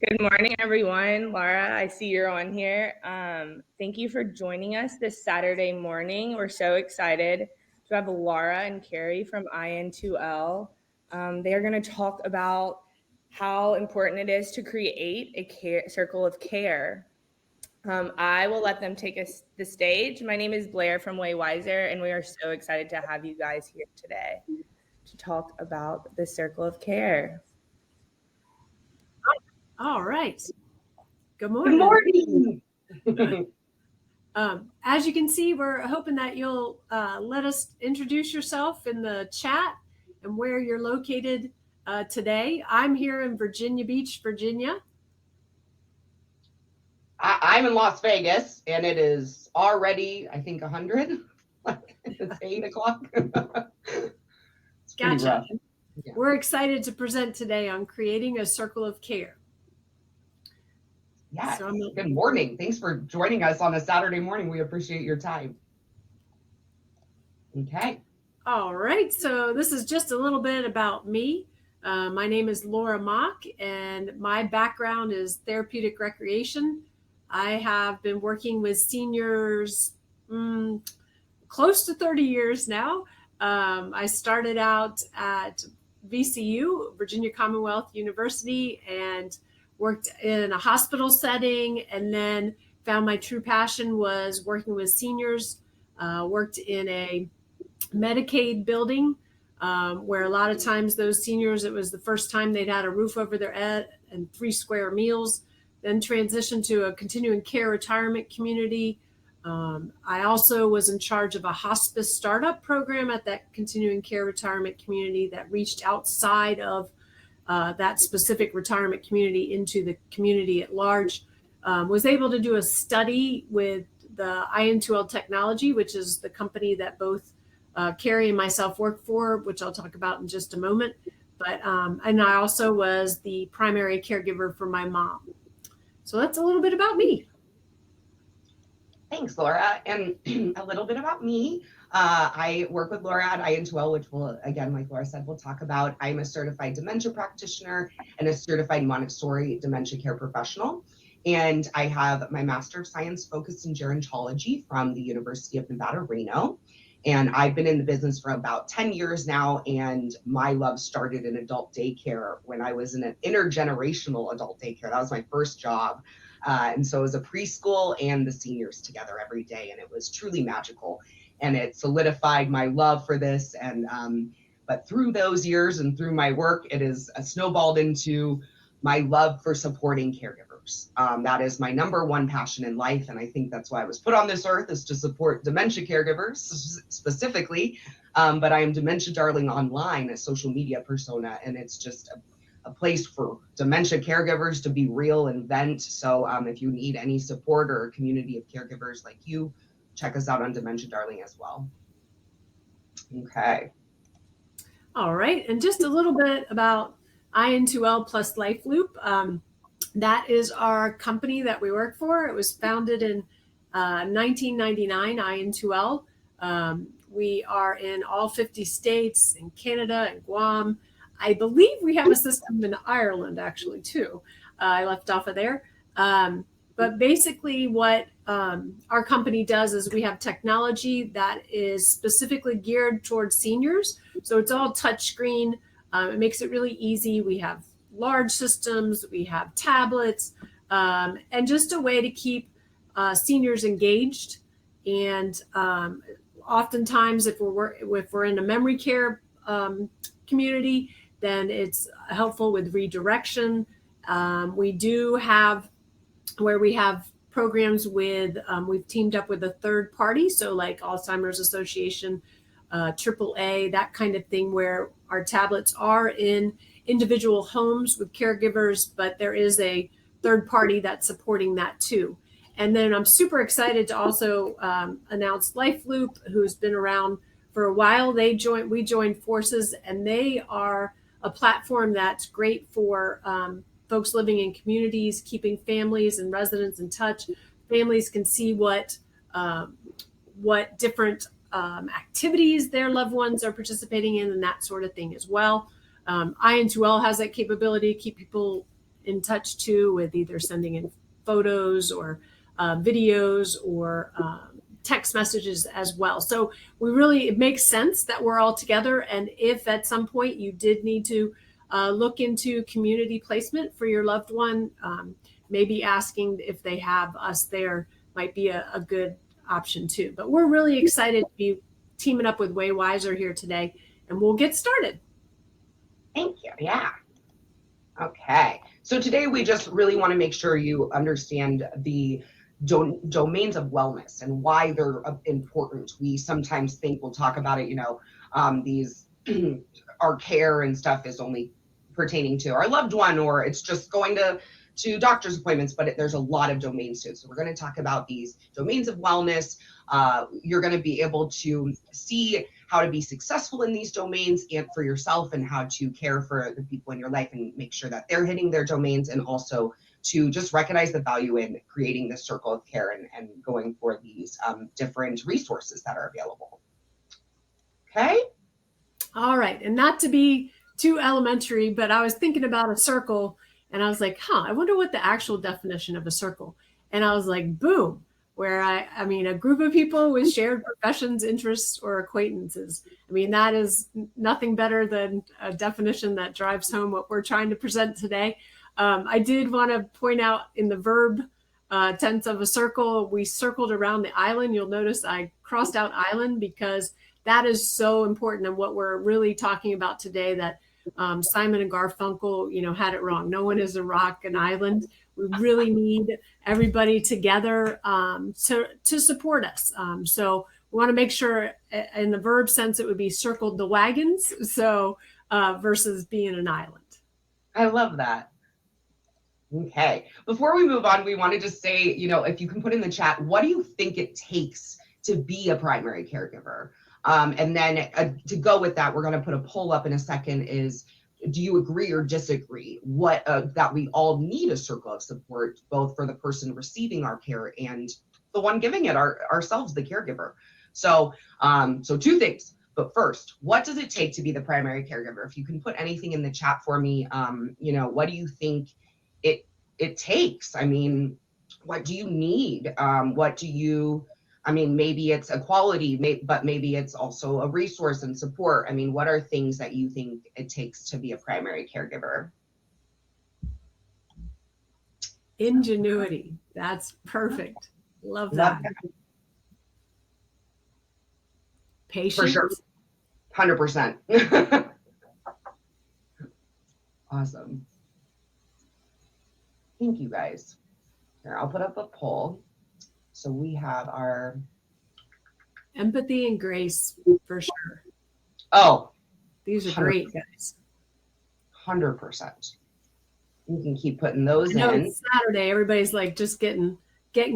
Good morning, everyone. Laura, I see you're on here. Thank you for joining us this Saturday morning. We're so excited to have Laura and Carrie from iN2L. They are going to talk about how important it is to create a circle of care. I will let them take us the stage. My name is Blair from Way Wiser, and we are so excited to have you guys here today to talk about the circle of care. All right. Good Good morning. morning. As you can see, we're hoping that you'll let us introduce yourself in the chat and where you're located today. I'm here in Virginia Beach, Virginia. I'm in Las Vegas, and it is already, I think, 100. It's 8 o'clock. It's pretty Gotcha. rough. Yeah. We're excited to present today on creating a circle of care. Yes. So Good morning. Thanks for joining us on a Saturday morning. We appreciate your time. Okay. All right. So this is just a little bit about me. My name is Laura Mock, and my background is therapeutic recreation. I have been working with seniors close to 30 years now. I started out at VCU, Virginia Commonwealth University, and worked in a hospital setting, and then found my true passion was working with seniors. Worked in a Medicaid building where a lot of times those seniors, it was the first time they'd had a roof over their head and 3 square meals, then transitioned to a continuing care retirement community. I also was in charge of a hospice startup program at that continuing care retirement community that reached outside of that specific retirement community into the community at large. Was able to do a study with the iN2L technology, which is the company that both Carrie and myself work for, which I'll talk about in just a moment. But and I also was the primary caregiver for my mom. So that's a little bit about me. Thanks, Laura. And a little bit about me. I work with Laura at iN2L, which will, again, like Laura said, we'll talk about. I'm a certified dementia practitioner and a certified Montessori dementia care professional. And I have my Master of Science focused in gerontology from the University of Nevada, Reno. And I've been in the business for about 10 years now. And my love started in adult daycare when I was in an intergenerational adult daycare. That was my first job. And so it was a preschool and the seniors together every day. And it was truly magical. And it solidified my love for this. And but through those years and through my work, it has snowballed into my love for supporting caregivers. That is my number one passion in life. And I think that's why I was put on this earth, is to support dementia caregivers specifically. But I am Dementia Darling Online, a social media persona. And it's just a place for dementia caregivers to be real and vent. So if you need any support or a community of caregivers like you, check us out on Dementia Darling as well. Okay. All right. And just a little bit about iN2L plus Life Loop. That is our company that we work for. It was founded in 1999, iN2L. We are in all 50 states, in Canada and Guam. I believe we have a system in Ireland, actually, too. I left off of there. But basically what our company does is we have technology that is specifically geared towards seniors. So it's all touchscreen. It makes it really easy. We have large systems, we have tablets, and just a way to keep seniors engaged. And oftentimes if we're in a memory care community, then it's helpful with redirection. We do have where we have programs with, we've teamed up with a third party, so like Alzheimer's Association, AAA, that kind of thing, where our tablets are in individual homes with caregivers, but there is a third party that's supporting that too. And then I'm super excited to also announce Life Loop, who's been around for a while. We joined forces, and they are a platform that's great for folks living in communities, keeping families and residents in touch. Families can see what different activities their loved ones are participating in and that sort of thing as well. iN2L has that capability to keep people in touch too, with either sending in photos or videos or text messages as well. So it makes sense that we're all together. And if at some point you did need to look into community placement for your loved one, maybe asking if they have us there might be a good option too. But we're really excited to be teaming up with Way Wiser here today, and we'll get started. Thank you. Yeah. Okay. So today we just really want to make sure you understand the domains of wellness and why they're important. We sometimes think we'll talk about it, these our care and stuff is only pertaining to our loved one, or it's just going to doctor's appointments, but there's a lot of domains to it. So we're going to talk about these domains of wellness. You're going to be able to see how to be successful in these domains and for yourself, and how to care for the people in your life and make sure that they're hitting their domains, and also to just recognize the value in creating this circle of care and going for these different resources that are available. Okay. All right. And not to be too elementary, but I was thinking about a circle, and I was like, I wonder what the actual definition of a circle. And I was like, boom, where I mean, a group of people with shared professions, interests, or acquaintances. I mean, that is nothing better than a definition that drives home what we're trying to present today. I did want to point out in the verb tense of a circle, we circled around the island. You'll notice I crossed out island because that is so important. And what we're really talking about today, that Simon and Garfunkel, had it wrong. No one is a rock, an island. We really need everybody together to support us. So we want to make sure in the verb sense, it would be circled the wagons. So versus being an island. I love that. Okay. Before we move on, we wanted to say, if you can put in the chat, what do you think it takes to be a primary caregiver? And then to go with that, we're going to put a poll up in a second is, do you agree or disagree that we all need a circle of support, both for the person receiving our care and the one giving it, ourselves, the caregiver? So two things. But first, what does it take to be the primary caregiver? If you can put anything in the chat for me, what do you think it takes? I mean, what do you need? Maybe it's equality, but maybe it's also a resource and support. I mean, what are things that you think it takes to be a primary caregiver? Ingenuity. That's perfect. Love that. Patience. For sure. 100%. Awesome. Thank you, guys. Here, I'll put up a poll. So we have our empathy and grace, for sure. Oh, these are 100%. Great, guys. 100%. You can keep putting those in. It's Saturday. Everybody's like just getting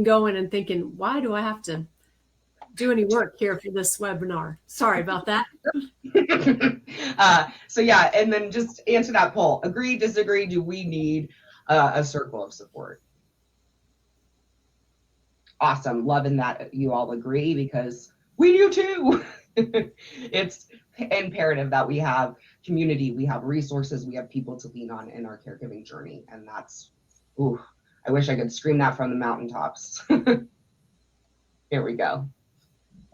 going and thinking, why do I have to do any work here for this webinar? Sorry about that. So yeah, and then just answer that poll. Agree, disagree, do we need a circle of support? Awesome. Loving that you all agree, because we do too. It's imperative that we have community, we have resources, we have people to lean on in our caregiving journey. And that's, I wish I could scream that from the mountaintops. Here we go.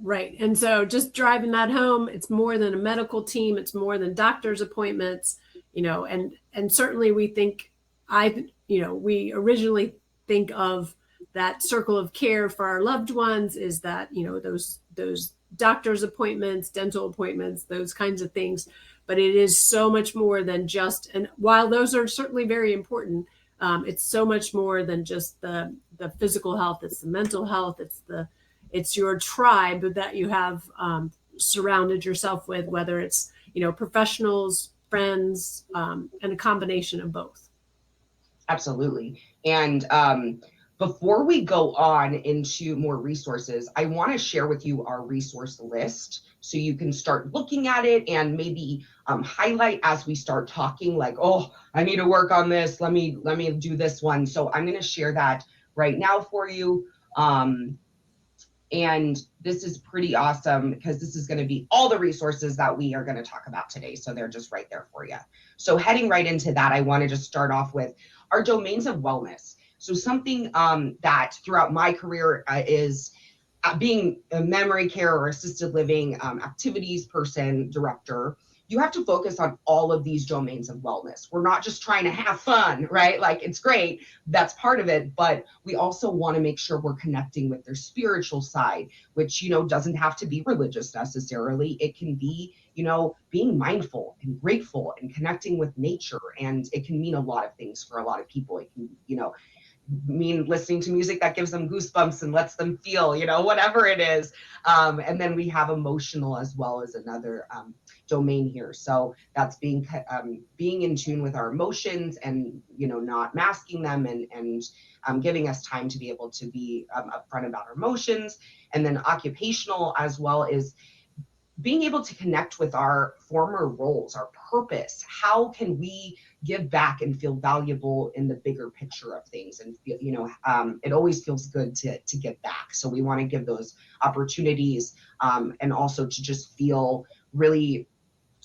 Right. And so just driving that home, it's more than a medical team. It's more than doctor's appointments, and certainly we think we originally think of that circle of care for our loved ones is that, those doctor's appointments, dental appointments, those kinds of things. But it is so much more than just, and while those are certainly very important, it's so much more than just the physical health. It's the mental health. It's your tribe that you have surrounded yourself with, whether it's, professionals, friends, and a combination of both. Absolutely. And before we go on into more resources, I want to share with you our resource list so you can start looking at it and maybe highlight as we start talking, like, I need to work on this. Let me do this one. So I'm going to share that right now for you. And this is pretty awesome because this is going to be all the resources that we are going to talk about today. So they're just right there for you. So heading right into that, I want to just start off with are domains of wellness. So something that throughout my career is being a memory care or assisted living activities person, director, you have to focus on all of these domains of wellness. We're not just trying to have fun, right? Like, it's great, that's part of it, but we also want to make sure we're connecting with their spiritual side, which, doesn't have to be religious necessarily. It can be, being mindful and grateful and connecting with nature. And it can mean a lot of things for a lot of people. It can, mean listening to music that gives them goosebumps and lets them feel, whatever it is. And then we have emotional as well as another domain here. So that's being in tune with our emotions and, not masking them and giving us time to be able to be upfront about our emotions. And then occupational as well is being able to connect with our former roles, our purpose. How can we give back and feel valuable in the bigger picture of things? And it always feels good to give back. So we want to give those opportunities, and also to just feel really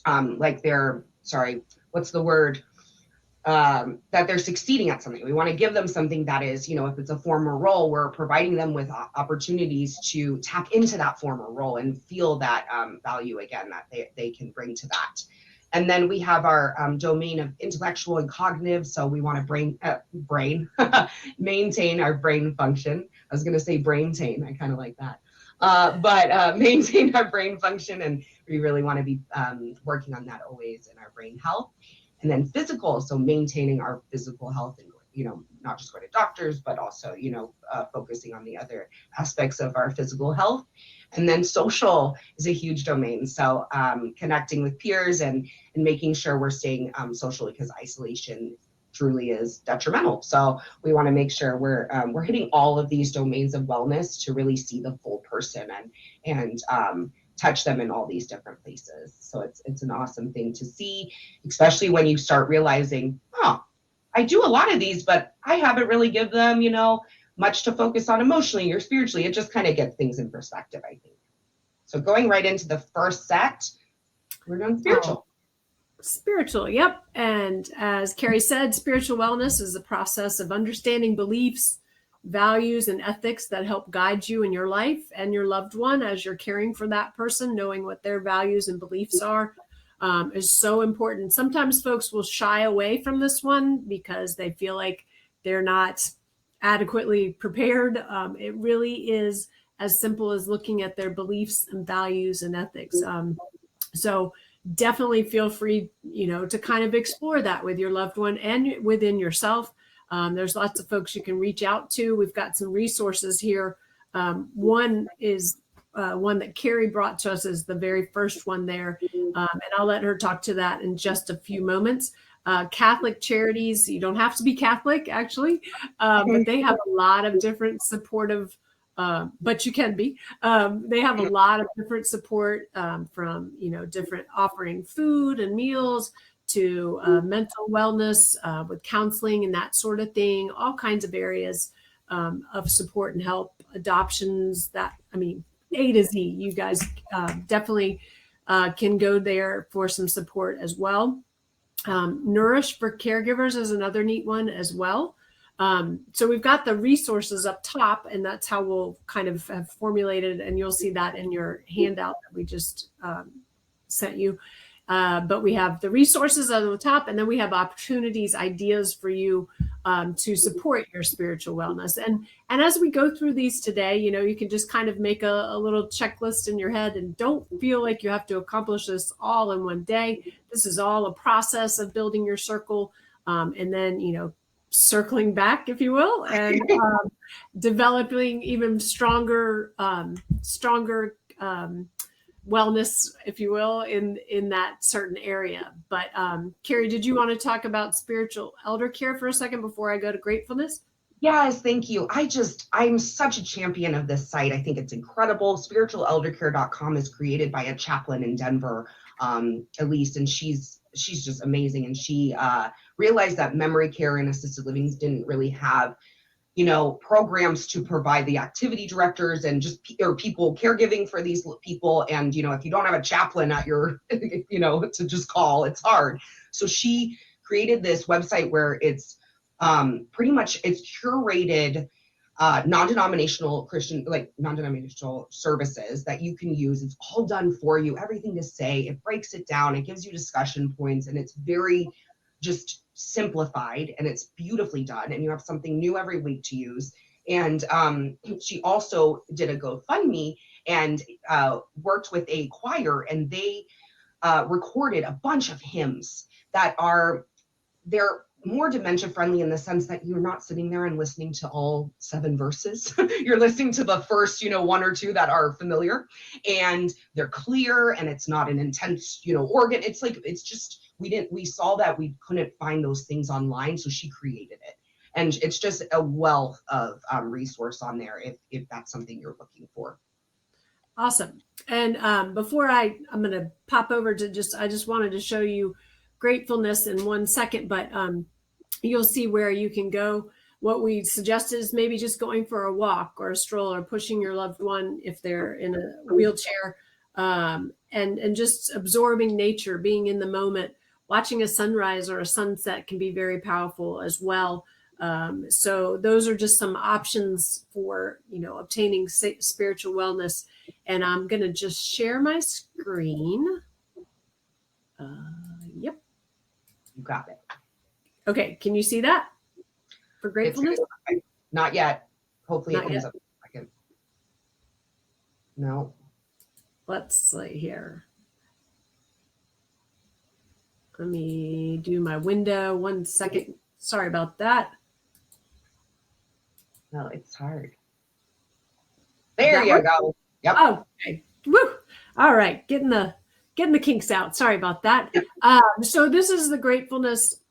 like they're, what's the word? That they're succeeding at something. We want to give them something that is, if it's a former role, we're providing them with opportunities to tap into that former role and feel that value again that they can bring to that. And then we have our domain of intellectual and cognitive. So we want to maintain our brain function. I was going to say braintain. I kind of like that. But maintain our brain function. And we really want to be working on that always in our brain health. And then physical, so maintaining our physical health and, not just going to doctors, but also, focusing on the other aspects of our physical health. And then social is a huge domain. So connecting with peers and making sure we're staying social, because isolation truly is detrimental. So we want to make sure we're hitting all of these domains of wellness to really see the full person and touch them in all these different places. So it's an awesome thing to see, especially when you start realizing, I do a lot of these, but I haven't really given them, much to focus on emotionally or spiritually. It just kind of gets things in perspective, I think. So going right into the first set, we're doing spiritual. Spiritual, yep. And as Carrie said, spiritual wellness is the process of understanding beliefs, values, and ethics that help guide you in your life and your loved one as you're caring for that person. Knowing what their values and beliefs are is so important. Sometimes folks will shy away from this one because they feel like they're not adequately prepared. It really is as simple as looking at their beliefs and values and ethics. So definitely feel free, to kind of explore that with your loved one and within yourself. There's lots of folks you can reach out to. We've got some resources here. One is one that Carrie brought to us, is the very first one there. And I'll let her talk to that in just a few moments. Catholic Charities, you don't have to be Catholic, actually, but they have a lot of different supportive, but you can be. They have a lot of different support from, different offering food and meals to mental wellness with counseling and that sort of thing, all kinds of areas of support and help, adoptions, A to Z. You guys definitely can go there for some support as well. Nourish for Caregivers is another neat one as well. So we've got the resources up top, and that's how we'll kind of have formulated, and you'll see that in your handout that we just sent you. But we have the resources on the top, and then we have opportunities, ideas for you to support your spiritual wellness. And as we go through these today, you can just kind of make a little checklist in your head, and don't feel like you have to accomplish this all in one day. This is all a process of building your circle, and then, circling back, if you will, and developing even stronger wellness, if you will, in that certain area. But Carrie, did you want to talk about spiritual elder care for a second before I go to gratefulness? Yes, thank you. I'm such a champion of this site. I think it's incredible. Spiritualeldercare.com is created by a chaplain in Denver, Elise, and she's just amazing. And she realized that memory care and assisted living didn't really have programs to provide the activity directors and just people caregiving for these people. And, if you don't have a chaplain at your, to just call, it's hard. So she created this website where it's pretty much it's curated non-denominational Christian, like non-denominational services that you can use. It's all done for you, everything to say. It breaks it down. It gives you discussion points, and it's very just simplified, and it's beautifully done. And you have something new every week to use. And she also did a GoFundMe and worked with a choir, and they recorded a bunch of hymns that they're more dementia friendly in the sense that you're not sitting there and listening to all 7 verses. You're listening to the first, 1 or 2 that are familiar, and they're clear, and it's not an intense, organ. It's like, it's just, we saw that we couldn't find those things online. So she created it. And it's just a wealth of resource on there if that's something you're looking for. Awesome. And before I'm going to pop over to I just wanted to show you Gratefulness in 1 second, but you'll see where you can go. What we suggest is maybe just going for a walk or a stroll, or pushing your loved one if they're in a wheelchair, and just absorbing nature, being in the moment. Watching a sunrise or a sunset can be very powerful as well. So those are just some options for, obtaining spiritual wellness. And I'm going to just share my screen. Yep. You got it. Okay. Can you see that for Gratefulness? Not yet. Hopefully Not it comes yet. up in a second. No. Let's see here. Let me do my window 1 second. Sorry about that. No, it's hard. There you go. Yep. Oh, okay. Woo. All right. Getting the kinks out. Sorry about that. So this is the Gratefulness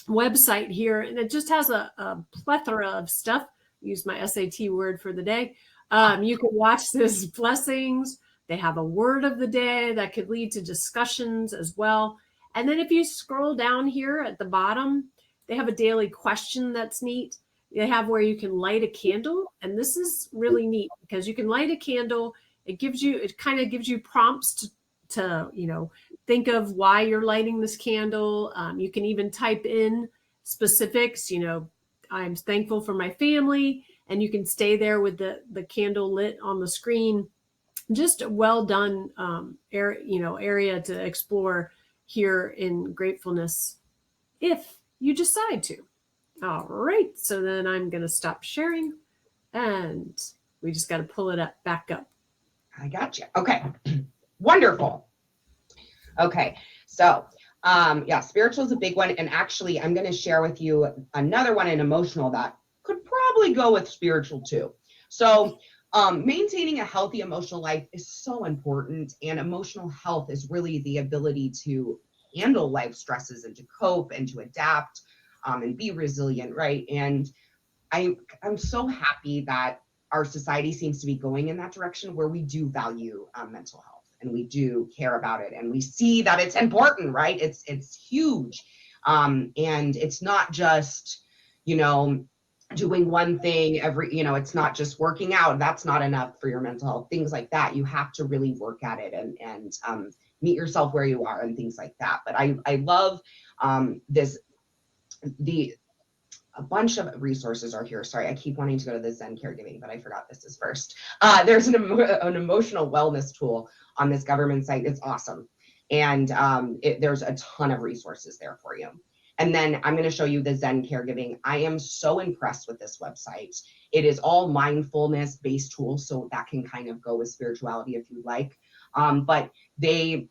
website here, and it just has a plethora of stuff. Use my SAT word for the day. You can watch this blessings. They have a word of the day that could lead to discussions as well. And then if you scroll down here at the bottom, they have a daily question that's neat. They have where you can light a candle. And this is really neat because you can light a candle. It kind of gives you prompts to think of why you're lighting this candle. You can even type in specifics, I'm thankful for my family, and you can stay there with the candle lit on the screen. Just a well done area to explore here in Gratefulness if you decide to. All right, so then I'm going to stop sharing, and we just got to pull it back up. I got you. Okay, wonderful. Okay, so spiritual is a big one, and actually I'm going to share with you another one in emotional that could probably go with spiritual too. So maintaining a healthy emotional life is so important, and emotional health is really the ability to handle life stresses and to cope and to adapt and be resilient, right? And I'm so happy that our society seems to be going in that direction where we do value mental health, and we do care about it, and we see that it's important, right? It's huge, and it's not just doing one thing it's not just working out. That's not enough for your mental health. Things like that, you have to really work at it and meet yourself where you are and things like that. But I love a bunch of resources are here. Sorry, I keep wanting to go to the Zen Caregiving, but I forgot this is first. There's an emotional wellness tool on this government site. It's awesome. And there's a ton of resources there for you. And then I'm going to show you the Zen Caregiving. I am so impressed with this website. It is all mindfulness-based tools, so that can kind of go with spirituality if you like. But they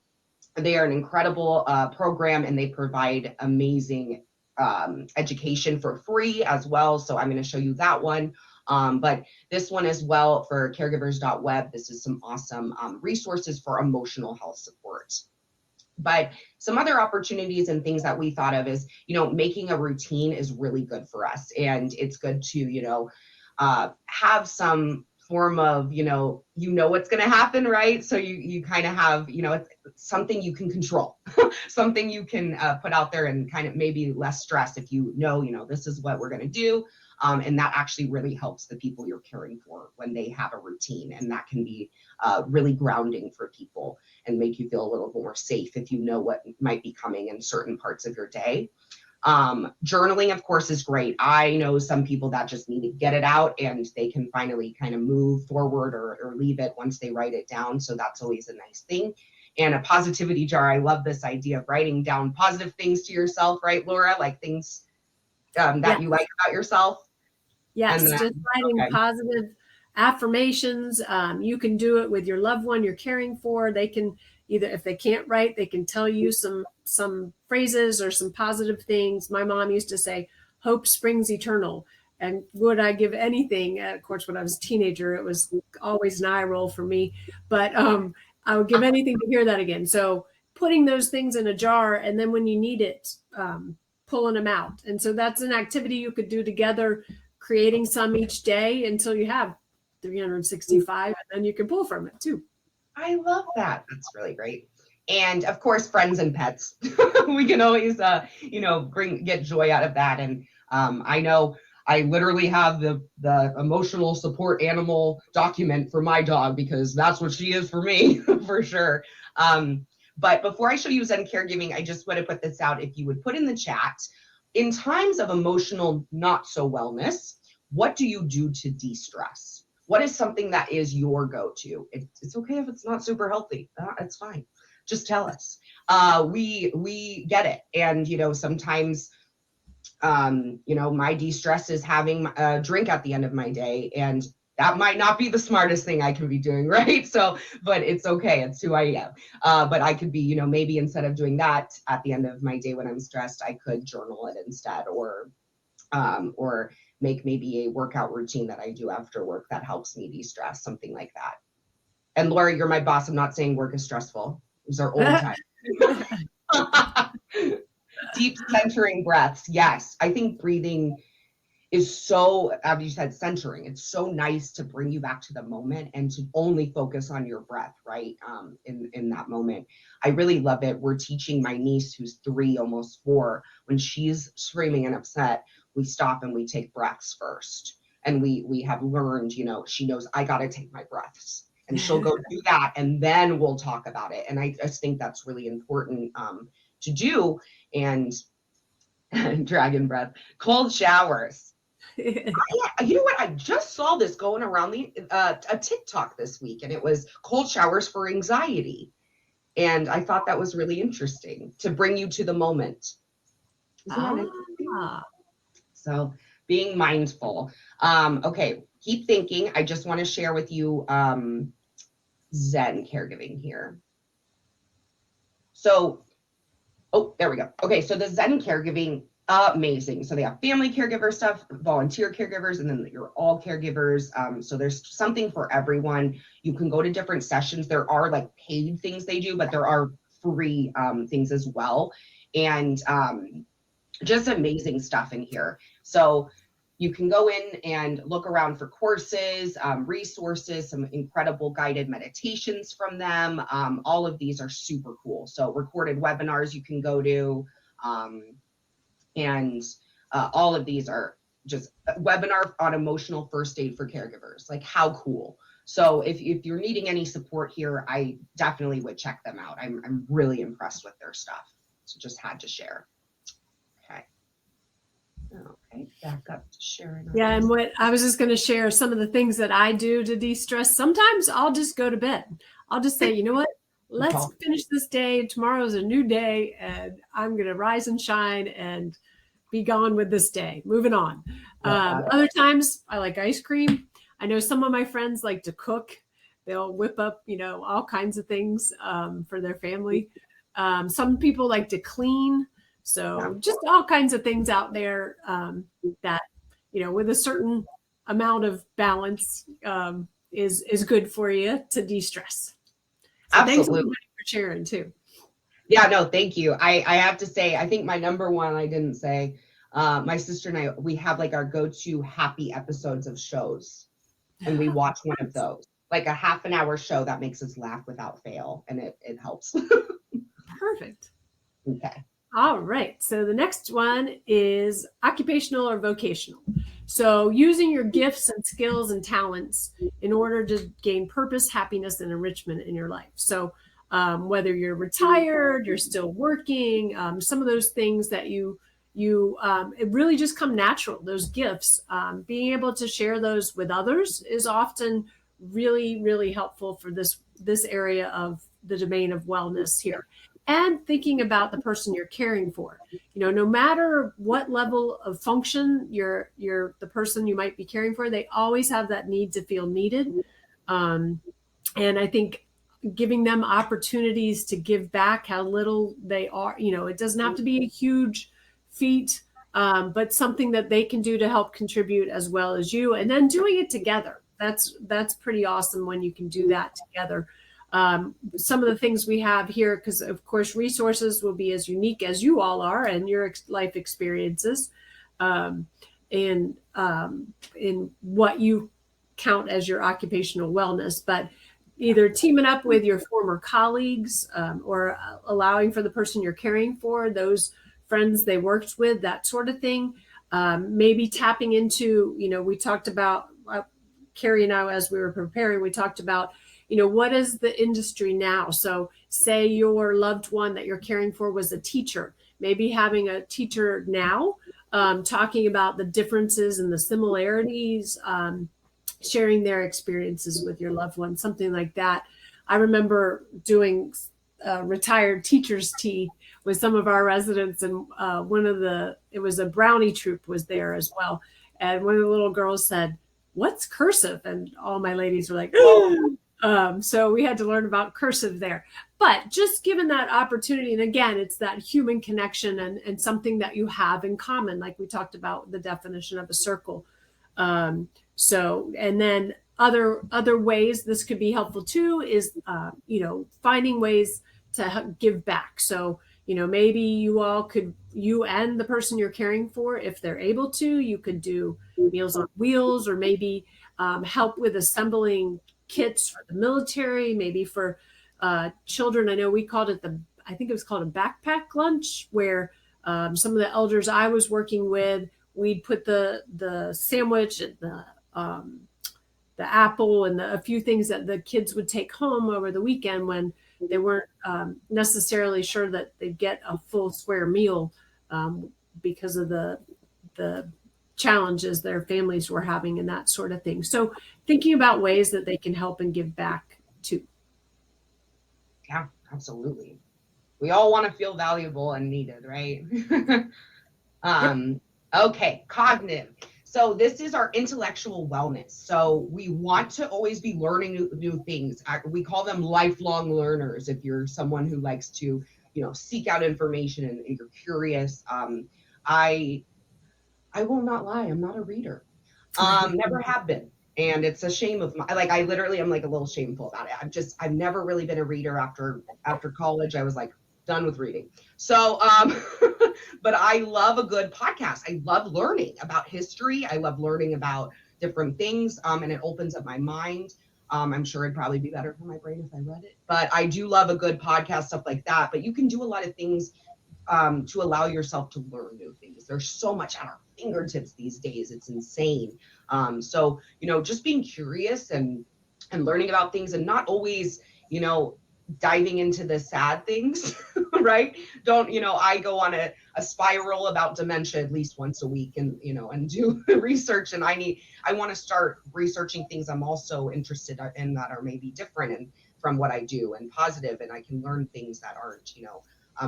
are an incredible program, and they provide amazing education for free as well. So I'm going to show you that one. But this one as well for caregivers.web. This is some awesome resources for emotional health support. But some other opportunities and things that we thought of is, making a routine is really good for us. And it's good to, have some form of, what's going to happen, right? So you kind of have, it's something you can control, something you can put out there and kind of maybe less stress if this is what we're going to do. And that actually really helps the people you're caring for when they have a routine. And that can be really grounding for people and make you feel a little more safe if you know what might be coming in certain parts of your day. Journaling, of course, is great. I know some people that just need to get it out and they can finally kind of move forward or leave it once they write it down. So that's always a nice thing. And a positivity jar. I love this idea of writing down positive things to yourself, right, Laura? Like things that you like about yourself. Yes, And then, just writing positive affirmations. You can do it with your loved one you're caring for. They can either, if they can't write, they can tell you some phrases or some positive things. My mom used to say, "Hope springs eternal." And would I give anything? Of course, when I was a teenager, it was always an eye roll for me. But I would give anything to hear that again. So putting those things in a jar, and then when you need it, pulling them out. And so that's an activity you could do together, creating some each day until you have 365, and then you can pull from it too. I love that. That's really great. And of course, friends and pets. We can always, get joy out of that. And I know I literally have the emotional support animal document for my dog because that's what she is for me, for sure. But before I show you Zen Caregiving, I just want to put this out. If you would put in the chat, in times of emotional not so wellness, what do you do to de-stress? What is something that is your go-to? It's okay if it's not super healthy. It's fine. Just tell us. We get it. And, sometimes, my de-stress is having a drink at the end of my day. And that might not be the smartest thing I can be doing, right? So, but it's okay. It's who I am. But I could be, maybe instead of doing that at the end of my day when I'm stressed, I could journal it instead, or make maybe a workout routine that I do after work that helps me de-stress, something like that. And Laura, you're my boss. I'm not saying work is stressful. Those are old times. Deep centering breaths. Yes. I think breathing is so, as you said, centering. It's so nice to bring you back to the moment and to only focus on your breath, right? In that moment. I really love it. We're teaching my niece, who's 3, almost 4, when she's screaming and upset, we stop and we take breaths first. And we have learned, she knows I got to take my breaths, and she'll go do that. And then we'll talk about it. And I just think that's really important to do. And dragon breath, cold showers. You know what? I just saw this going around a TikTok this week, and it was cold showers for anxiety. And I thought that was really interesting to bring you to the moment. Isn't that interesting? So being mindful. Okay, keep thinking. I just want to share with you Zen Caregiving here. So, there we go. Okay, so the Zen Caregiving, amazing. So they have family caregiver stuff, volunteer caregivers, and then you're all caregivers. So there's something for everyone. You can go to different sessions. There are like paid things they do, but there are free things as well. And just amazing stuff in here. So you can go in and look around for courses, resources, some incredible guided meditations from them. All of these are super cool. So recorded webinars you can go to, and all of these are just webinar on emotional first aid for caregivers. Like, how cool. So if you're needing any support here, I definitely would check them out. I'm really impressed with their stuff. So just had to share. Okay, back up to sharing. Yeah, and what I was just going to share some of the things that I do to de-stress. Sometimes I'll just go to bed. I'll just say, you know what? Let's finish this day. Tomorrow's a new day, and I'm going to rise and shine and be gone with this day. Moving on. Other times I like ice cream. I know some of my friends like to cook. They'll whip up, all kinds of things for their family. Some people like to clean. So just all kinds of things out there that, with a certain amount of balance is good for you to de-stress. So absolutely. Thanks for sharing too. Yeah, no, thank you. I have to say, I think my number one, I didn't say, my sister and I, we have like our go-to happy episodes of shows, and we watch one of those, like a half an hour show that makes us laugh without fail. And it helps. Perfect. Okay. All right. So the next one is occupational or vocational. So using your gifts and skills and talents in order to gain purpose, happiness, and enrichment in your life. So whether you're retired, you're still working, some of those things that you it really just come natural. Those gifts, being able to share those with others is often really, really helpful for this area of the domain of wellness here. And thinking about the person you're caring for, no matter what level of function the person you might be caring for, they always have that need to feel needed. And I think giving them opportunities to give back how little they are, it doesn't have to be a huge feat, but something that they can do to help contribute as well as you, and then doing it together. That's pretty awesome when you can do that together. Some of the things we have here, because of course resources will be as unique as you all are and your life experiences, in what you count as your occupational wellness, but either teaming up with your former colleagues, or allowing for the person you're caring for, those friends they worked with, that sort of thing. Maybe tapping into, we talked about, Carrie and I, as we were preparing, we talked about, what is the industry now? So say your loved one that you're caring for was a teacher, maybe having a teacher now, talking about the differences and the similarities, sharing their experiences with your loved one, something like that. I remember doing retired teacher's tea with some of our residents, and it was a brownie troop was there as well. And one of the little girls said, "What's cursive?" And all my ladies were like, so we had to learn about cursive there. But just given that opportunity, and again, it's that human connection and something that you have in common, like we talked about the definition of a circle. So, and then other ways this could be helpful too is, finding ways to give back. So, maybe you and the person you're caring for, if they're able to, you could do Meals on Wheels, or maybe help with assembling kits for the military, maybe for children. I know we called it I think it was called a backpack lunch, where some of the elders I was working with, we'd put the sandwich and the apple and a few things that the kids would take home over the weekend when they weren't necessarily sure that they'd get a full square meal, because of the challenges their families were having and that sort of thing. So thinking about ways that they can help and give back too. Yeah, absolutely. We all want to feel valuable and needed, right? Okay, cognitive. So this is our intellectual wellness. So we want to always be learning new things. We call them lifelong learners. If you're someone who likes to, seek out information and you're curious. I will not lie, I'm not a reader. Never have been. And it's a shame of my, I literally am a little shameful about it. I've never really been a reader after college. I was done with reading. So, but I love a good podcast. I love learning about history. I love learning about different things. And it opens up my mind. I'm sure it'd probably be better for my brain if I read it, but I do love a good podcast, stuff like that. But you can do a lot of things to allow yourself to learn new things. There's so much at our fingertips these days. It's insane. So, just being curious and learning about things, and not always, diving into the sad things, right? I go on a spiral about dementia at least once a week, and do research, and I want to start researching things I'm also interested in that are maybe different and from what I do and positive, and I can learn things that aren't,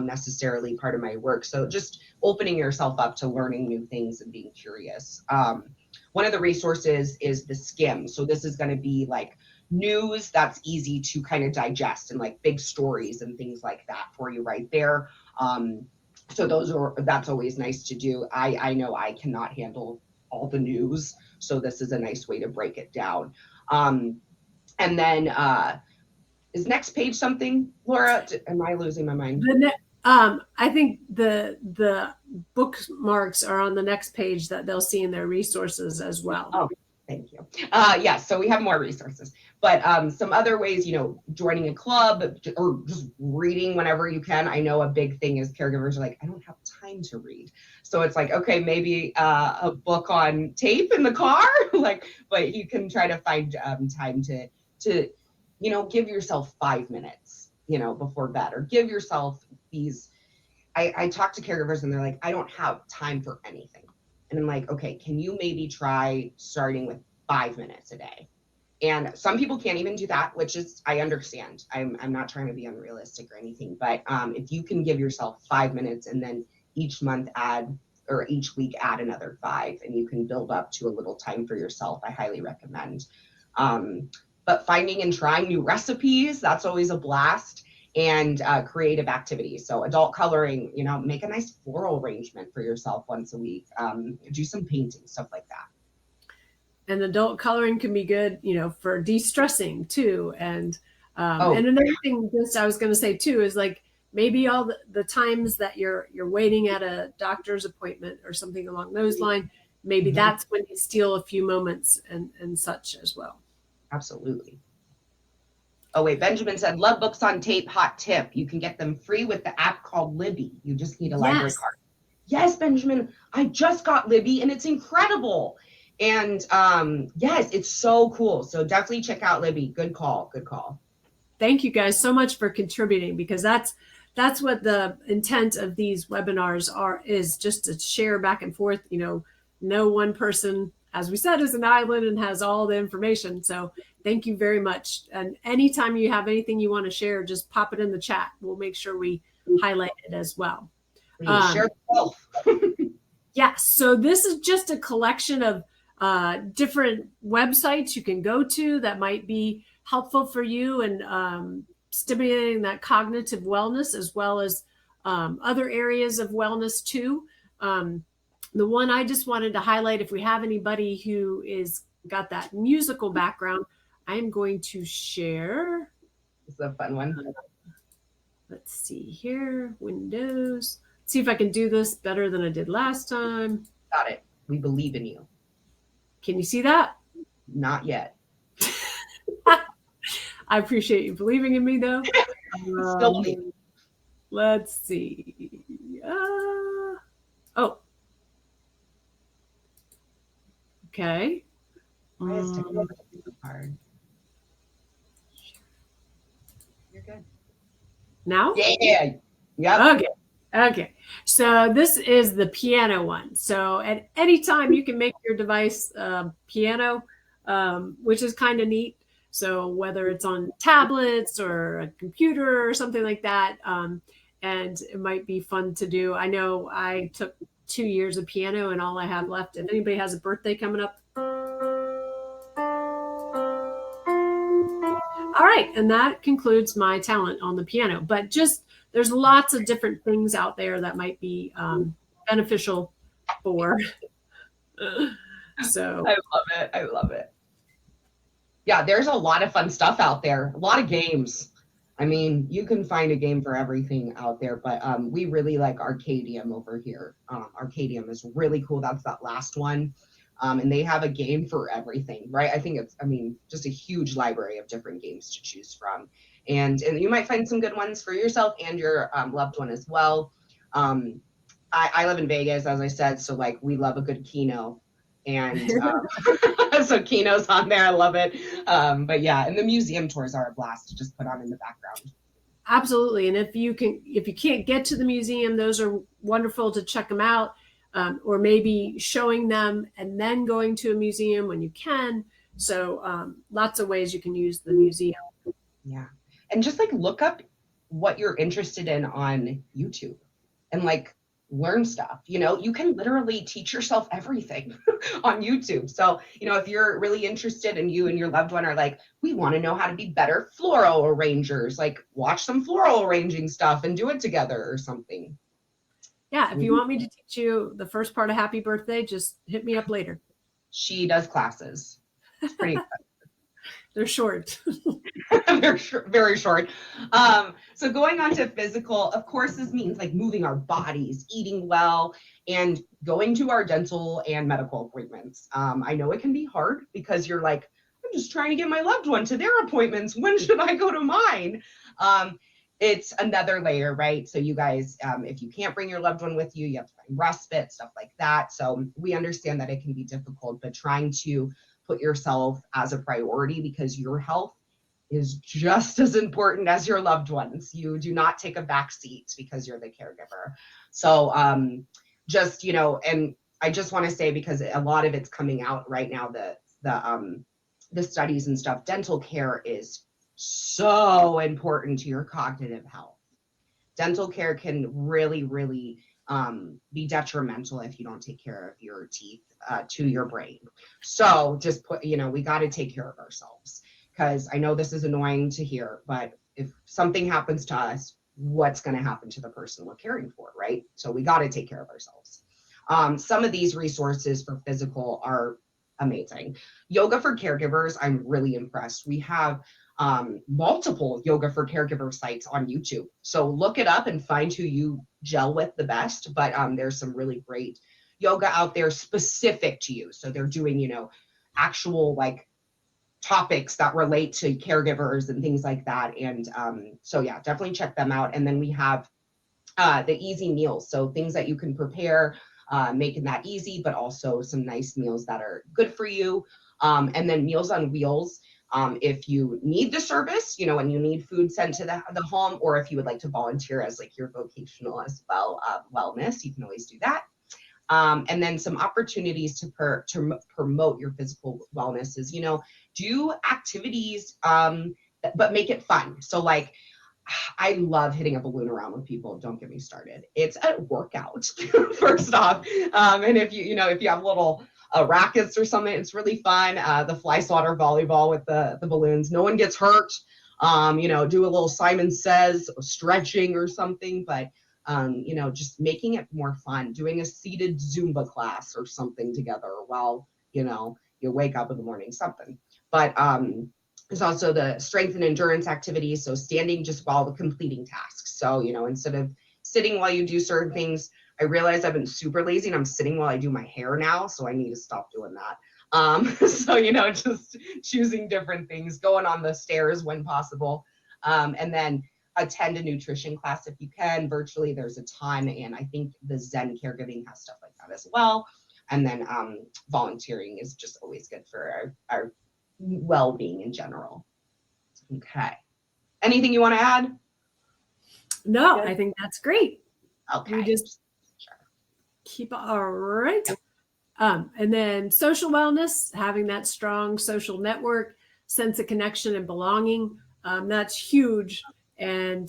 necessarily part of my work. So just opening yourself up to learning new things and being curious. One of the resources is the Skim. So this is going to be news that's easy to kind of digest, and big stories and things like that for you right there. So that's always nice to do. I know I cannot handle all the news, so this is a nice way to break it down. And then is next page something, Laura? Am I losing my mind? I think the bookmarks are on the next page that they'll see in their resources as well. Oh, thank you. So we have more resources, but some other ways, joining a club or just reading whenever you can. I know a big thing is caregivers are I don't have time to read. So it's okay, maybe a book on tape in the car, but you can try to find time to give yourself 5 minutes, before bed, or give yourself these I talk to caregivers and they're like, I don't have time for anything. And I'm like, okay, can you maybe try starting with 5 minutes a day? And some people can't even do that, which is, I understand. I'm not trying to be unrealistic or anything, but if you can give yourself 5 minutes and then each month or each week add another 5, and you can build up to a little time for yourself, I highly recommend. But finding and trying new recipes, that's always a blast. And creative activities. So adult coloring, make a nice floral arrangement for yourself once a week. Do some painting, stuff like that. And adult coloring can be good, for de-stressing too. And another thing I was going to say too, is like maybe all the times that you're waiting at a doctor's appointment or something along those lines, maybe that's when you steal a few moments and such as well. Absolutely. Oh, wait, Benjamin said, love books on tape, hot tip. You can get them free with the app called Libby. You just need a library card. Yes, Benjamin, I just got Libby and it's incredible. And yes, it's so cool. So definitely check out Libby. Good call. Good call. Thank you guys so much for contributing, because that's what the intent of these webinars is just to share back and forth. No one person, as we said, is an island and has all the information. So thank you very much. And anytime you have anything you want to share, just pop it in the chat. We'll make sure we highlight it as well. Share yourself. Yes. So this is just a collection of different websites you can go to that might be helpful for you and stimulating that cognitive wellness, as well as other areas of wellness too. The one I just wanted to highlight, if we have anybody who is got that musical background, I'm going to share. It's a fun one. Let's see here, Windows. Let's see if I can do this better than I did last time. Got it. We believe in you. Can you see that? Not yet. I appreciate you believing in me, though. Still believe. Let's see. Okay. Why is technology so hard? You're good. Now? Yeah. Yep. Okay. So this is the piano one. So at any time you can make your device piano, which is kind of neat. So whether it's on tablets or a computer or something like that, and it might be fun to do. I know I took 2 years of piano and all I have left. If anybody has a birthday coming up. All right. And that concludes my talent on the piano. But there's lots of different things out there that might be beneficial for. So I love it. Yeah, there's a lot of fun stuff out there. A lot of games. I mean, you can find a game for everything out there, but we really like Arcadium over here. Arcadium is really cool. That's that last one. And they have a game for everything, right? I think just a huge library of different games to choose from. And you might find some good ones for yourself and your loved one as well. I live in Vegas, as I said, so we love a good Keno. And so Keno's on there. I love it. But yeah, and the museum tours are a blast to just put on in the background. Absolutely. And if you can't get to the museum, those are wonderful to check them out. Or maybe showing them and then going to a museum when you can. So lots of ways you can use the museum. Yeah. And just look up what you're interested in on YouTube and learn stuff. You can literally teach yourself everything on YouTube. So, if you're really interested and you and your loved one are we want to know how to be better floral arrangers, watch some floral arranging stuff and do it together or something. Yeah. If you want me to teach you the first part of Happy Birthday, just hit me up later. She does classes. It's pretty fun. They're short. They're very short. So going on to physical, of course, this means moving our bodies, eating well, and going to our dental and medical appointments. I know it can be hard because you're I'm just trying to get my loved one to their appointments. When should I go to mine? It's another layer, right? So you guys, if you can't bring your loved one with you, you have to find respite, stuff like that. So we understand that it can be difficult, but trying to put yourself as a priority, because your health is just as important as your loved ones. You do not take a back seat because you're the caregiver. So just, you know, and I just want to say, because a lot of it's coming out right now, the studies and stuff, dental care is so important to your cognitive health. Dental care can really, really be detrimental if you don't take care of your teeth to your brain. So just put, you know, we got to take care of ourselves, because I know this is annoying to hear, but if something happens to us, what's going to happen to the person we're caring for, right? So we got to take care of ourselves. Some of these resources for physical are amazing. Yoga for Caregivers, I'm really impressed. We have multiple Yoga for Caregiver sites on YouTube. So look it up and find who you gel with the best. But there's some really great yoga out there specific to you. So they're doing, you know, actual like topics that relate to caregivers and things like that. And so yeah, definitely check them out. And then we have the easy meals. So things that you can prepare, making that easy, but also some nice meals that are good for you. And then Meals on Wheels. If you need the service, you know, and you need food sent to the home, or if you would like to volunteer as like your vocational as well, wellness, you can always do that. And then some opportunities to promote your physical wellness is, you know, do activities, but make it fun. So like, I love hitting a balloon around with people. Don't get me started. It's a workout, first off. And if you know, if you have little rackets or something, it's really fun. The fly swatter volleyball with the balloons. No one gets hurt. You know, do a little Simon Says stretching or something, but you know, just making it more fun. Doing a seated Zumba class or something together while, you know, you wake up in the morning, something. But there's also the strength and endurance activities. So standing just while completing tasks. So, you know, instead of sitting while you do certain things, I realize I've been super lazy and I'm sitting while I do my hair now. So I need to stop doing that. So, you know, just choosing different things, going on the stairs when possible. And then attend a nutrition class if you can. Virtually, there's a ton. And I think the Zen Caregiving has stuff like that as well. And then volunteering is just always good for our well-being in general. Okay. Anything you want to add? No, I think that's great. Okay. We just keep all right. And then social wellness, having that strong social network, sense of connection and belonging, that's huge. And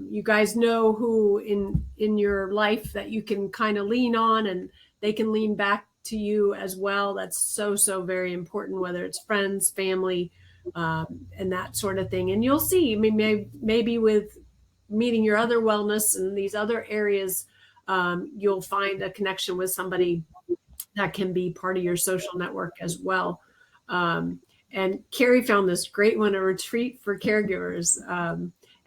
you guys know who in your life that you can kind of lean on, and they can lean back to you as well. That's so very important, whether it's friends, family, and that sort of thing. And you'll see, I mean, maybe with meeting your other wellness and these other areas, you'll find a connection with somebody that can be part of your social network as well. And Carrie found this great one, a retreat for caregivers.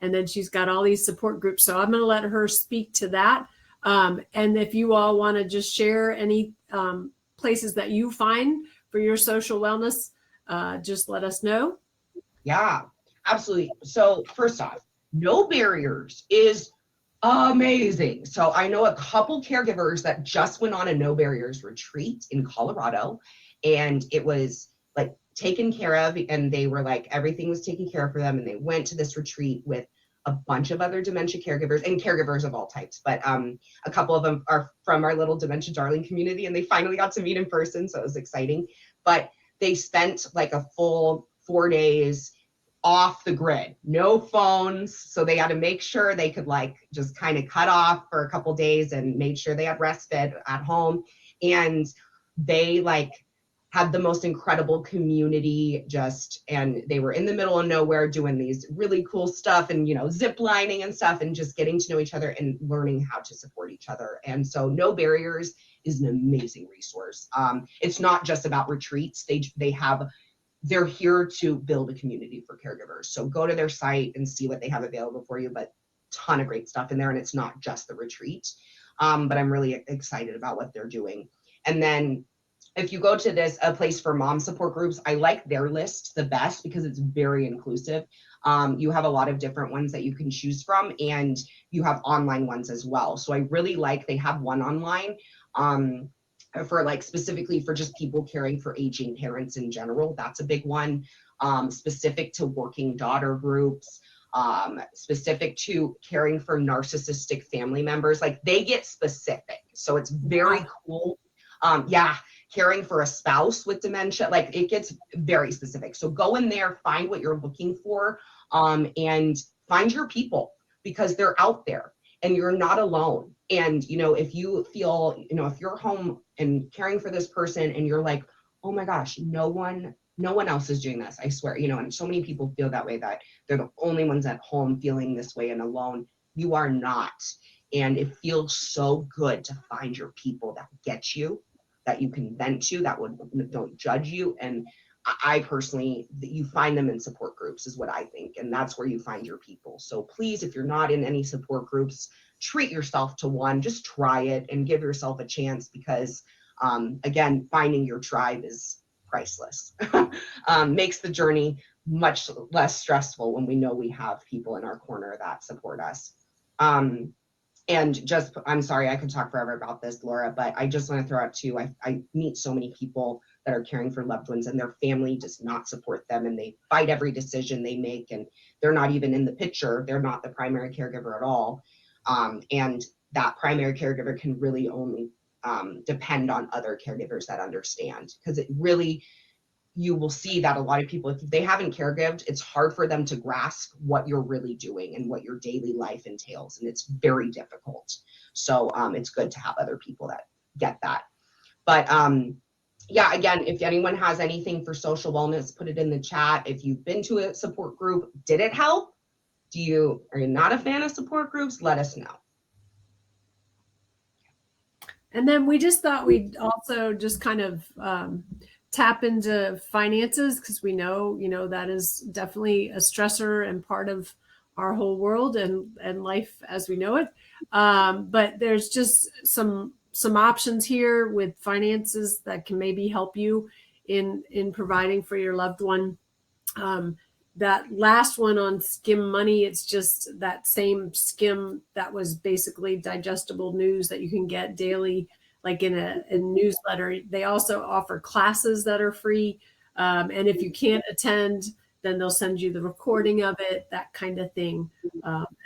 And then she's got all these support groups. So I'm going to let her speak to that. And if you all want to just share any places that you find for your social wellness, just let us know. Yeah, absolutely. So first off, No Barriers is amazing. So I know a couple caregivers that just went on a No Barriers retreat in Colorado, and it was like taken care of, and they were like, everything was taken care of for them. And they went to this retreat with a bunch of other dementia caregivers and caregivers of all types. But a couple of them are from our little Dementia Darling community, and they finally got to meet in person. So it was exciting. But they spent like a full 4 days off the grid, no phones. So they had to make sure they could like just kind of cut off for a couple days and made sure they had respite at home. And they like had the most incredible community and they were in the middle of nowhere doing these really cool stuff and, you know, zip lining and stuff, and just getting to know each other and learning how to support each other. And so No Barriers is an amazing resource. It's not just about retreats. They're here to build a community for caregivers. So go to their site and see what they have available for you, but ton of great stuff in there. And it's not just the retreat, but I'm really excited about what they're doing. And then if you go to a place for mom support groups, I like their list the best because it's very inclusive. You have a lot of different ones that you can choose from, and you have online ones as well. So I really like, they have one online for like specifically for just people caring for aging parents in general. That's a big one. specific to working daughter groups, specific to caring for narcissistic family members. Like they get specific. So it's very cool. Caring for a spouse with dementia, like it gets very specific. So go in there, find what you're looking for, and find your people, because they're out there and you're not alone. And, if you feel, if you're home and caring for this person and you're like, oh my gosh, no one else is doing this, I swear, and so many people feel that way, that they're the only ones at home feeling this way and alone. You are not. And it feels so good to find your people that get you, that you can vent to, that don't judge you. And I personally, you find them in support groups is what I think. And that's where you find your people. So please, if you're not in any support groups, treat yourself to one, just try it and give yourself a chance, because again, finding your tribe is priceless. Makes the journey much less stressful when we know we have people in our corner that support us. And just, I'm sorry, I could talk forever about this, Laura, but I just want to throw out too, I meet so many people that are caring for loved ones and their family does not support them, and they fight every decision they make, and they're not even in the picture. They're not the primary caregiver at all. And that primary caregiver can really only depend on other caregivers that understand, because it really, you will see that a lot of people, if they haven't caregived, it's hard for them to grasp what you're really doing and what your daily life entails. And it's very difficult. So it's good to have other people that get that. But again, if anyone has anything for social wellness, put it in the chat. If you've been to a support group, did it help? Are you not a fan of support groups? Let us know. And then we just thought we'd also just kind of tap into finances, because we know, that is definitely a stressor and part of our whole world and life as we know it. But there's just some options here with finances that can maybe help you in providing for your loved one. That last one on Skim Money, it's just that same Skim that was basically digestible news that you can get daily, like in a newsletter. They also offer classes that are free. And if you can't attend, then they'll send you the recording of it, that kind of thing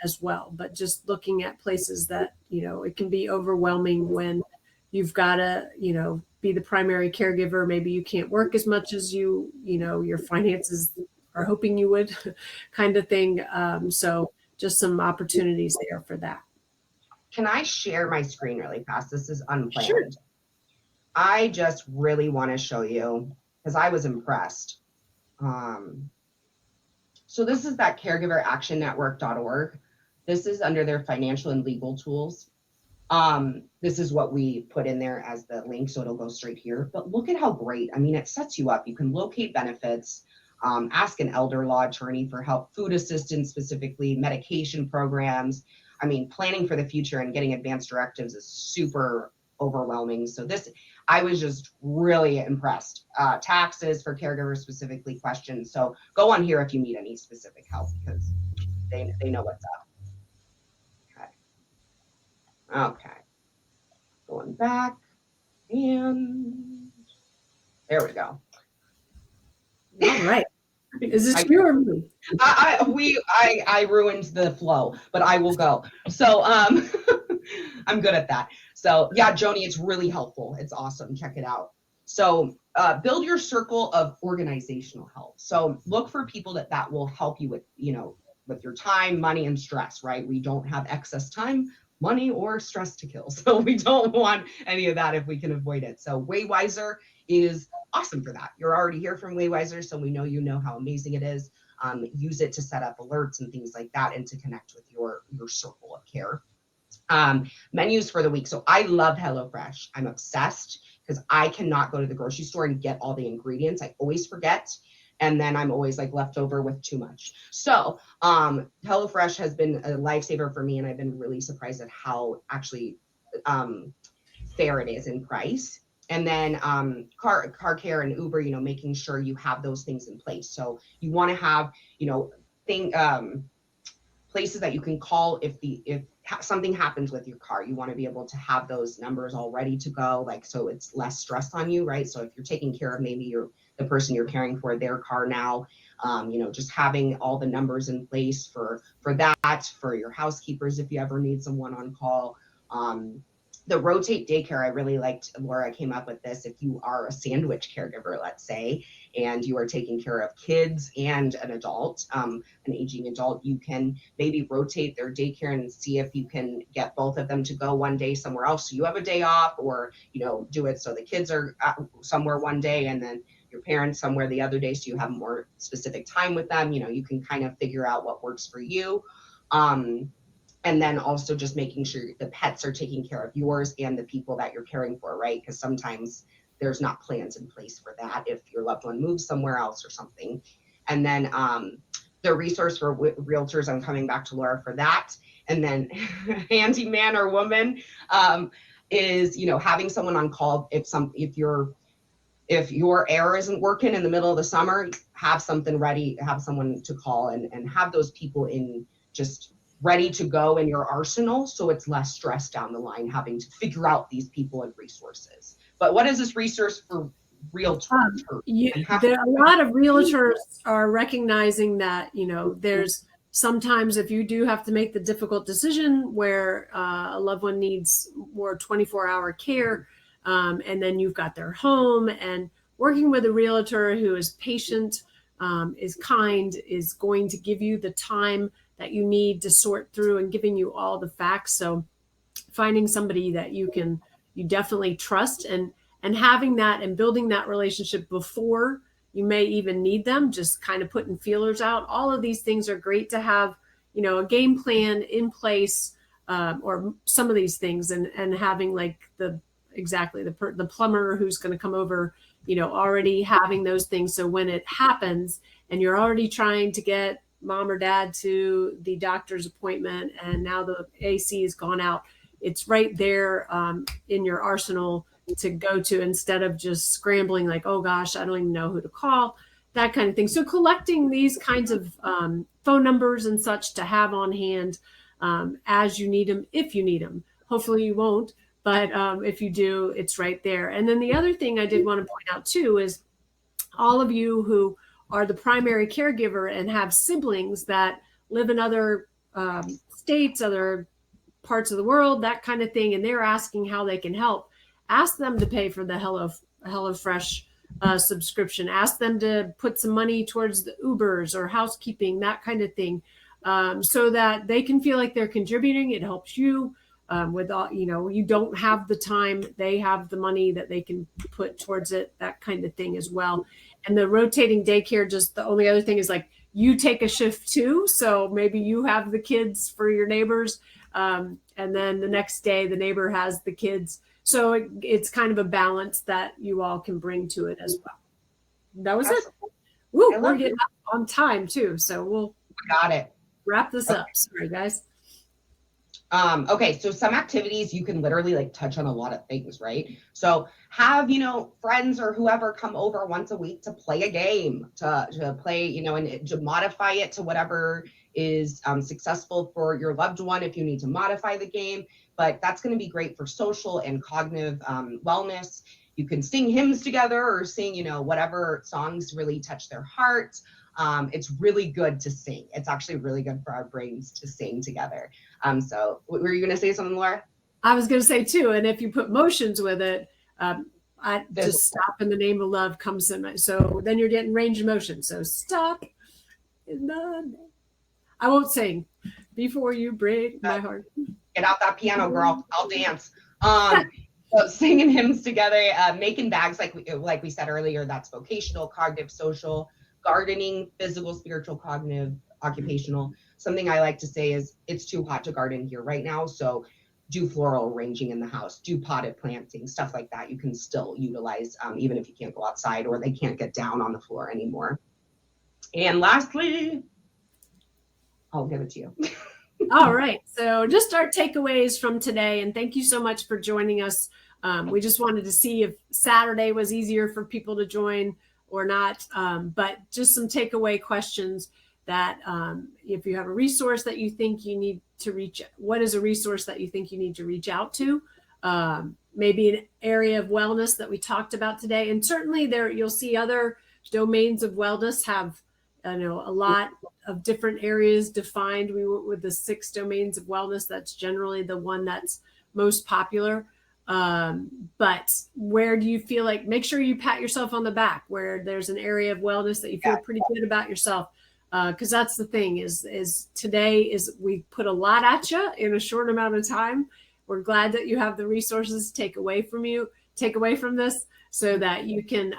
as well. But just looking at places that, it can be overwhelming when you've got to, be the primary caregiver. Maybe you can't work as much as your finances are hoping you would, kind of thing. So just some opportunities there for that. Can I share my screen really fast? This is unplanned. Sure. I just really want to show you, because I was impressed. So this is that caregiveractionnetwork.org. This is under their financial and legal tools. This is what we put in there as the link, so it'll go straight here. But look at how great. I mean, it sets you up. You can locate benefits, ask an elder law attorney for help, food assistance specifically, medication programs. I mean, planning for the future and getting advanced directives is super overwhelming. So I was just really impressed. Taxes for caregivers specifically questions. So go on here if you need any specific help, because they know what's up. Okay. Going back, and there we go. All right. Is this you or me? I ruined the flow, but I will go. So I'm good at that. So yeah, Joni, it's really helpful. It's awesome. Check it out. So build your circle of organizational help. So look for people that will help you with, with your time, money, and stress, right? We don't have excess time, money, or stress to kill. So we don't want any of that if we can avoid it. So Waywiser is awesome for that. You're already here from Waywiser, so we know you know how amazing it is. Use it to set up alerts and things like that, and to connect with your circle of care. Menus for the week. So I love HelloFresh. I'm obsessed, because I cannot go to the grocery store and get all the ingredients. I always forget. And then I'm always like left over with too much. So HelloFresh has been a lifesaver for me, and I've been really surprised at how actually fair it is in price. And then car care and Uber, making sure you have those things in place. So you want to have, places that you can call if something happens with your car, you want to be able to have those numbers all ready to go, like, so it's less stress on you, right? So if you're taking care of maybe the person you're caring for, their car now, just having all the numbers in place for that, for your housekeepers, if you ever need someone on call. The Rotate Daycare, I really liked, Laura came up with this. If you are a sandwich caregiver, let's say, and you are taking care of kids and an adult, an aging adult, you can maybe rotate their daycare and see if you can get both of them to go one day somewhere else, so you have a day off, or, do it so the kids are somewhere one day and then your parents somewhere the other day, so you have more specific time with them. You can kind of figure out what works for you. And then also just making sure the pets are taking care of yours and the people that you're caring for, right? Because sometimes there's not plans in place for that if your loved one moves somewhere else or something. And then the resource for realtors, I'm coming back to Laura for that. And then handyman or woman is, having someone on call if your air isn't working in the middle of the summer, have something ready, have someone to call and have those people in just ready to go in your arsenal, so it's less stress down the line having to figure out these people and resources. But what is this resource for realtors? There a lot of realtors are recognizing that, there's sometimes if you do have to make the difficult decision where a loved one needs more 24-hour care, and then you've got their home, and working with a realtor who is patient, is kind, is going to give you the time that you need to sort through and giving you all the facts. So finding somebody that you definitely trust and having that and building that relationship before you may even need them, just kind of putting feelers out. All of these things are great to have, a game plan in place, or some of these things, and having like the plumber who's going to come over, already having those things. So when it happens and you're already trying to get mom or dad to the doctor's appointment and now the AC has gone out, it's right there in your arsenal to go to, instead of just scrambling like, oh gosh, I don't even know who to call, that kind of thing. So collecting these kinds of phone numbers and such to have on hand as you need them, if you need them. Hopefully you won't, but if you do, it's right there. And then the other thing I did want to point out too is all of you who are the primary caregiver and have siblings that live in other states, other parts of the world, that kind of thing, and they're asking how they can help, ask them to pay for the HelloFresh subscription. Ask them to put some money towards the Ubers or housekeeping, that kind of thing, so that they can feel like they're contributing. It helps you with all, you don't have the time, they have the money that they can put towards it, that kind of thing as well. And the rotating daycare, just the only other thing is like you take a shift too. So maybe you have the kids for your neighbors. And then the next day the neighbor has the kids. So it's kind of a balance that you all can bring to it as well. That was it. Woo, we're getting up on time too. So got it. Wrap this up. Sorry, guys. Okay, so some activities you can literally like touch on a lot of things, right? So have, friends or whoever come over once a week to play a game, to play, and to modify it to whatever is successful for your loved one if you need to modify the game. But that's going to be great for social and cognitive wellness. You can sing hymns together or sing, whatever songs really touch their heart. It's really good to sing. It's actually really good for our brains to sing together. So were you going to say something, Laura? I was going to say too, and if you put motions with it, I just stop in the name of love comes in. So then you're getting range of motion. So stop in the name. I won't sing before you break my heart. Get out that piano, girl. I'll dance. So singing hymns together, making bags, like we said earlier, that's vocational, cognitive, social, gardening, physical, spiritual, cognitive, occupational. Something I like to say is it's too hot to garden here right now. So do floral arranging in the house, do potted planting, stuff like that. You can still utilize, even if you can't go outside or they can't get down on the floor anymore. And lastly, I'll give it to you. All right. So just our takeaways from today. And thank you so much for joining us. We just wanted to see if Saturday was easier for people to join or not. But just some takeaway questions. that if you have a resource that you think you need to reach, what is a resource that you think you need to reach out to? Maybe an area of wellness that we talked about today. And certainly there, you'll see other domains of wellness have, a lot of different areas defined. We went with the 6 domains of wellness. That's generally the one that's most popular. But where do you feel like, make sure you pat yourself on the back where there's an area of wellness that you feel pretty good about yourself. Because that's the thing is today is we put a lot at you in a short amount of time. We're glad that you have the resources to take away from this so that you can,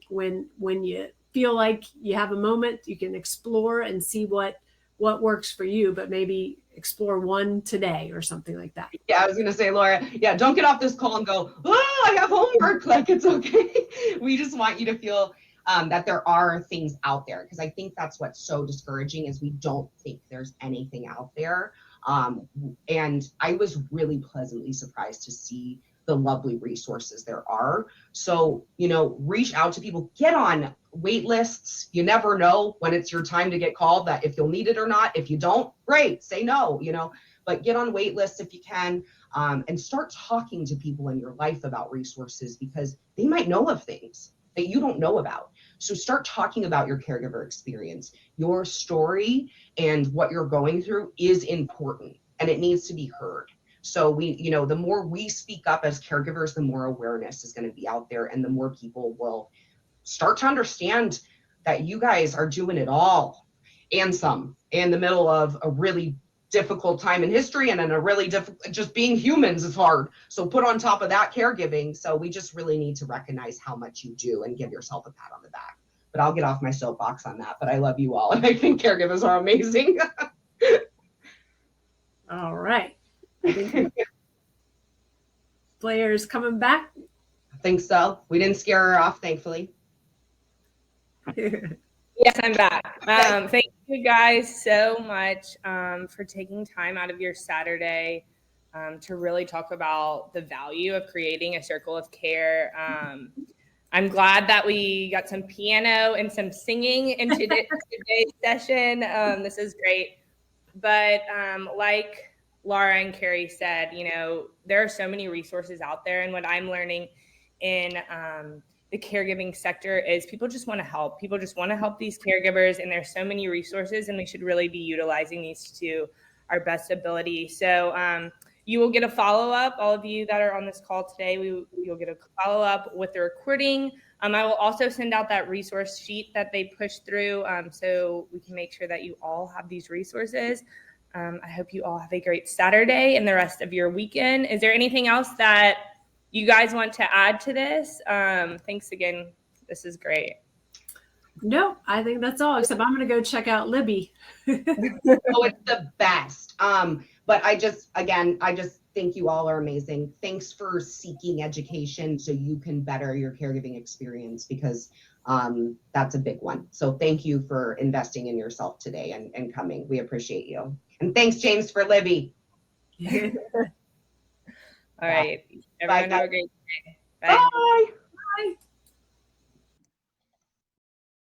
when you feel like you have a moment, you can explore and see what works for you, but maybe explore one today or something like that. Yeah, I was going to say, Laura, don't get off this call and go, oh, I have homework. Like, it's okay. We just want you to feel that there are things out there, because I think that's what's so discouraging is we don't think there's anything out there. And I was really pleasantly surprised to see the lovely resources there are. So, reach out to people, get on wait lists. You never know when it's your time to get called, that if you'll need it or not. If you don't, great, say no, but get on wait lists if you can, and start talking to people in your life about resources, because they might know of things that you don't know about. So start talking about your caregiver experience. Your story and what you're going through is important, and it needs to be heard. So the more we speak up as caregivers, the more awareness is going to be out there, and the more people will start to understand that you guys are doing it all and some in the middle of a really difficult time in history, and in a really difficult, just being humans is hard. So put on top of that caregiving. So we just really need to recognize how much you do and give yourself a pat on the back. But I'll get off my soapbox on that. But I love you all, and I think caregivers are amazing. All right. I think players coming back. I think so. We didn't scare her off, thankfully. Yes, I'm back. Thank you guys so much for taking time out of your Saturday to really talk about the value of creating a circle of care. I'm glad that we got some piano and some singing in today's session. This is great. But like Laura and Carrie said, there are so many resources out there. And what I'm learning in the caregiving sector is people just want to help. People just want to help these caregivers, and there's so many resources, and we should really be utilizing these to our best ability. So you will get a follow-up. All of you that are on this call today, you'll get a follow-up with the recording. I will also send out that resource sheet that they pushed through, so we can make sure that you all have these resources. I hope you all have a great Saturday and the rest of your weekend. Is there anything else that you guys want to add to this? Thanks again. This is great. No, I think that's all, except I'm going to go check out Libby. Oh, it's the best. But I just think you all are amazing. Thanks for seeking education so you can better your caregiving experience, because that's a big one. So thank you for investing in yourself today and coming. We appreciate you. And thanks, James, for Libby. All right. Everyone have a great day. Bye. Bye.